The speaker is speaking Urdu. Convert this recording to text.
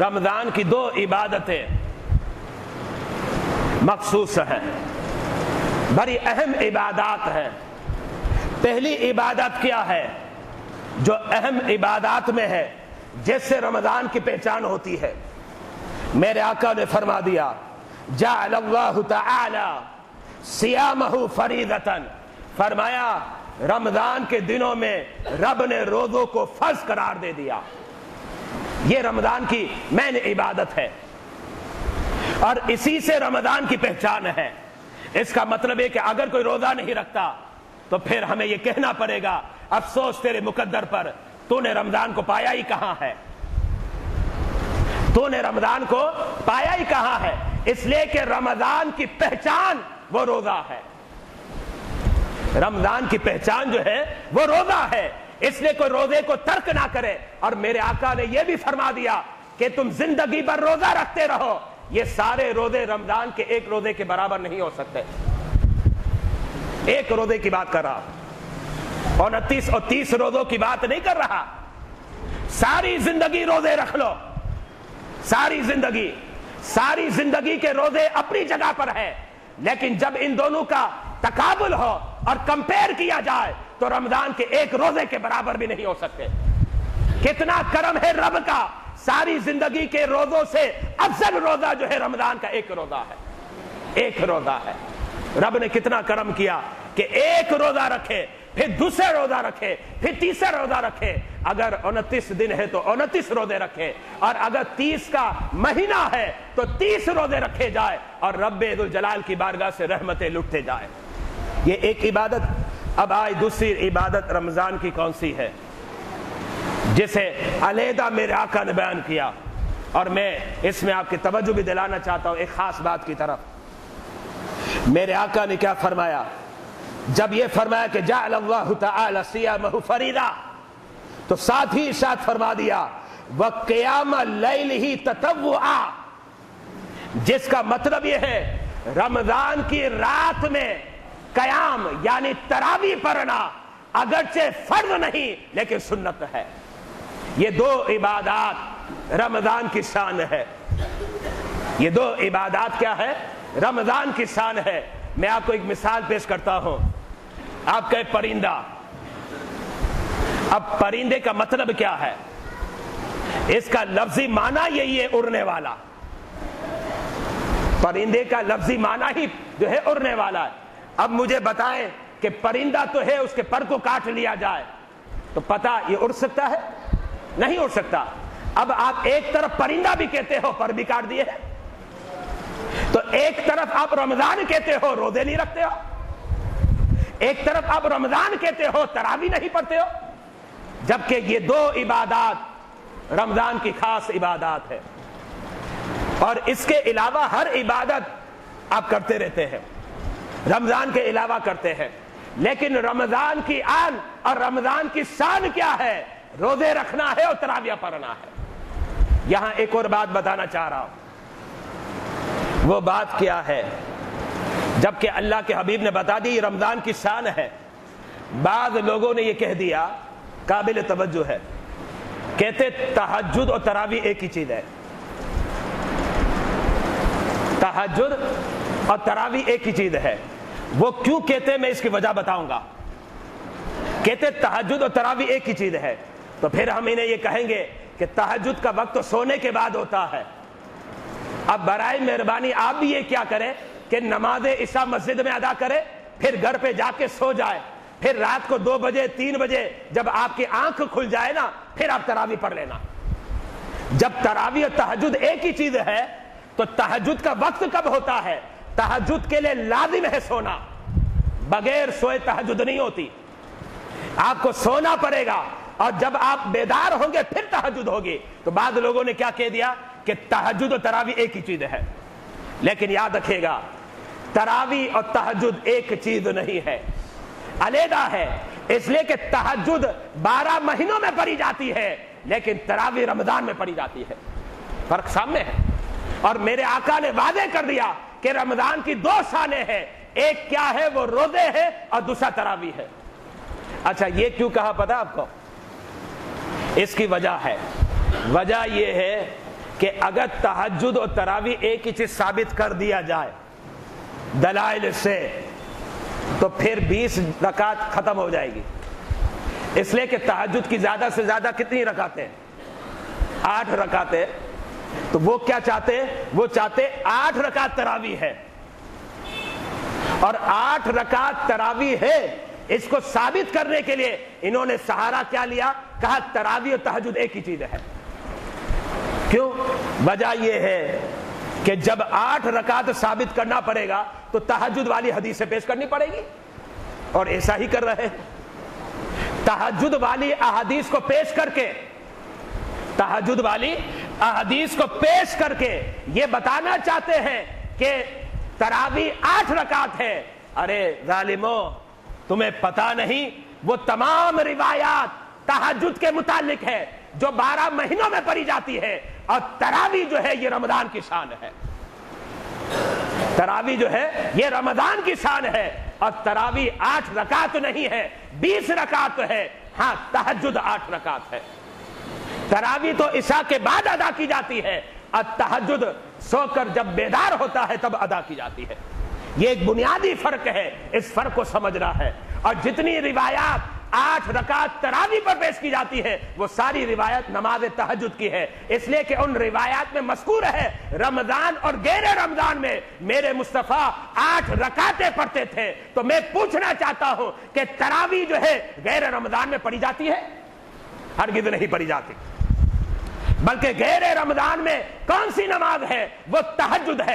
رمضان کی دو عبادتیں مخصوص ہیں، بڑی اہم عبادات ہیں۔ پہلی عبادت کیا ہے جو اہم عبادات میں ہے، جس سے رمضان کی پہچان ہوتی ہے؟ میرے آقا نے فرما دیا جعل اللہ تعالی صیامہ فریضۃ، فرمایا رمضان کے دنوں میں رب نے روزوں کو فرض قرار دے دیا۔ یہ رمضان کی مین عبادت ہے اور اسی سے رمضان کی پہچان ہے۔ اس کا مطلب ہے کہ اگر کوئی روزہ نہیں رکھتا تو پھر ہمیں یہ کہنا پڑے گا افسوس تیرے مقدر پر، تو نے رمضان کو پایا ہی کہاں ہے، تو نے رمضان کو پایا ہی کہاں ہے۔ اس لیے کہ رمضان کی پہچان وہ روزہ ہے، رمضان کی پہچان جو ہے وہ روزہ ہے، اس لیے کوئی روزے کو ترک نہ کرے۔ اور میرے آقا نے یہ بھی فرما دیا کہ تم زندگی بھر روزہ رکھتے رہو، یہ سارے روزے رمضان کے ایک روزے کے برابر نہیں ہو سکتے۔ ایک روزے کی بات کر رہا، 29 اور 30 روزوں کی بات نہیں کر رہا، ساری زندگی روزے رکھ لو، ساری زندگی کے روزے اپنی جگہ پر ہے، لیکن جب ان دونوں کا تقابل ہو اور کمپیئر کیا جائے تو رمضان کے ایک روزے کے برابر بھی نہیں ہو سکتے۔ کتنا کرم ہے رب کا، ساری زندگی کے روزوں سے افضل روزہ جو ہے رمضان کا ایک روزہ ہے، ایک روزہ ہے۔ رب نے کتنا کرم کیا کہ ایک روزہ رکھے، پھر دوسرا روزہ رکھے، پھر تیسرا روزہ رکھے۔ اگر 29 دن ہے تو 29 روزے رکھے، اور اگر 30 کا مہینہ ہے تو 30 روزے رکھے جائے، اور رب ذوالجلال کی بارگاہ سے رحمتیں لٹتے جائے۔ یہ ایک عبادت۔ اب آئے دوسری عبادت رمضان کی کون سی ہے، جسے علیحدہ میرے آقا نے بیان کیا، اور میں اس میں آپ کی توجہ بھی دلانا چاہتا ہوں ایک خاص بات کی طرف۔ میرے آقا نے کیا فرمایا؟ جب یہ فرمایا کہ جعل اللہ تعالی صیامہ فریضہ، تو ساتھ ہی ارشاد فرما دیا وقیام اللیلہ تطوعا، جس کا مطلب یہ ہے رمضان کی رات میں قیام یعنی تراویح پڑھنا اگرچہ فرض نہیں لیکن سنت ہے۔ یہ دو عبادات رمضان کی شان ہے، یہ دو عبادات کیا ہے؟ رمضان کی شان ہے۔ میں آپ کو ایک مثال پیش کرتا ہوں۔ آپ کا پرندہ، اب پرندے کا مطلب کیا ہے؟ اس کا لفظی معنی یہی ہے اڑنے والا، پرندے کا لفظی معنی ہی جو ہے اڑنے والا ہے۔ اب مجھے بتائیں کہ پرندہ تو ہے، اس کے پر کو کاٹ لیا جائے تو پتہ یہ اڑ سکتا ہے؟ نہیں اڑ سکتا۔ اب آپ ایک طرف پرندہ بھی کہتے ہو، پر بھی کاٹ دیے ہیں، تو ایک طرف آپ رمضان کہتے ہو، روزے نہیں رکھتے ہو، ایک طرف آپ رمضان کہتے ہو، تراویح نہیں پڑھتے ہو، جبکہ یہ دو عبادات رمضان کی خاص عبادات ہے، اور اس کے علاوہ ہر عبادت آپ کرتے رہتے ہیں، رمضان کے علاوہ کرتے ہیں، لیکن رمضان کی آن اور رمضان کی شان کیا ہے؟ روزے رکھنا ہے اور تراویح پڑھنا ہے۔ یہاں ایک اور بات بتانا چاہ رہا ہوں، وہ بات کیا ہے؟ جبکہ اللہ کے حبیب نے بتا دی رمضان کی شان ہے، بعض لوگوں نے یہ کہہ دیا، قابل توجہ ہے، کہتے تہجد اور تراویح ایک ہی چیز ہے، تہجد اور تراویح ایک ہی چیز ہے۔ وہ کیوں کہتے میں اس کی وجہ بتاؤں گا۔ کہتے تہجد اور تراویح ایک ہی چیز ہے، تو پھر ہم انہیں یہ کہیں گے کہ تہجد کا وقت تو سونے کے بعد ہوتا ہے۔ اب برائے مہربانی آپ بھی یہ کیا کریں کہ نماز عشاء مسجد میں ادا کرے، پھر گھر پہ جا کے سو جائے، پھر رات کو 2 بجے 3 بجے جب آپ کی آنکھ کھل جائے نا، پھر آپ تراویح پڑھ لینا۔ جب تراویح اور تہجد ایک ہی چیز ہے تو تہجد کا وقت کب ہوتا ہے؟ تہجد کے لیے لازم ہے سونا، بغیر سوئے تہجد نہیں ہوتی، آپ کو سونا پڑے گا، اور جب آپ بیدار ہوں گے پھر تہجد ہوگی۔ تو بعض لوگوں نے کیا کہہ دیا کہ تہجد اور تراویح ایک ہی چیز ہے، لیکن یاد رکھیے گا تراویح اور تہجد ایک چیز نہیں ہے، علیحدہ ہے، اس لیے کہ تہجد 12 مہینوں میں پڑھی جاتی ہے لیکن تراویح رمضان میں پڑھی جاتی ہے، فرق سامنے ہے۔ اور میرے آقا نے واضح کر دیا کہ رمضان کی 2 شانیں ہیں، ایک کیا ہے؟ وہ روزے ہے، اور دوسرا تراویح ہے۔ اچھا یہ کیوں کہا پتہ آپ کو؟ اس کی وجہ ہے، وجہ یہ ہے کہ اگر تہجد اور تراویح ایک ہی چیز ثابت کر دیا جائے دلائل سے تو پھر 20 رکعت ختم ہو جائے گی. اس لیے کہ تہجد کی زیادہ سے زیادہ کتنی رکعتیں؟ 8 رکعتیں. تو وہ کیا چاہتے؟ وہ چاہتے 8 رکعت تراویح ہے، اور 8 رکعت تراویح ہے. اس کو ثابت کرنے کے لیے انہوں نے سہارا کیا لیا؟ کہا تراویح اور تہجد ایک ہی چیز ہے. کیوں؟ وجہ یہ ہے کہ جب 8 رکعت ثابت کرنا پڑے گا تو تہجد والی حدیث سے پیش کرنی پڑے گی، اور ایسا ہی کر رہے ہیں. تہجد والی احادیث کو پیش کر کے، تہجد والی احادیث کو پیش کر کے یہ بتانا چاہتے ہیں کہ تراویح 8 رکعت ہے. ارے ظالمو، تمہیں پتا نہیں وہ تمام روایات تہجد کے متعلق ہے جو 12 مہینوں میں پڑھی جاتی ہے، اور تراویح جو ہے یہ رمضان کی شان ہے. تراویح جو ہے یہ رمضان کی شان ہے، اور تراویح 8 رکعت نہیں ہے، 20 رکعت ہے. ہاں تہجد 8 رکعت ہے. تراویح تو عشاء کے بعد ادا کی جاتی ہے، اور تہجد سو کر جب بیدار ہوتا ہے تب ادا کی جاتی ہے. یہ ایک بنیادی فرق ہے، اس فرق کو سمجھنا ہے. اور جتنی روایات 8 رکعت تراویح پر پیش کی جاتی ہے وہ ساری روایت نماز تہجد کی ہے. اس لیے کہ ان روایات میں مذکور ہے رمضان اور غیر رمضان میں میرے مصطفیٰ 8 رکعتیں پڑھتے تھے. تو میں پوچھنا چاہتا ہوں کہ تراویح جو ہے غیر رمضان میں پڑھی جاتی ہے؟ ہرگز نہیں پڑھی جاتی. بلکہ غیر رمضان میں کون سی نماز ہے؟ وہ تہجد ہے.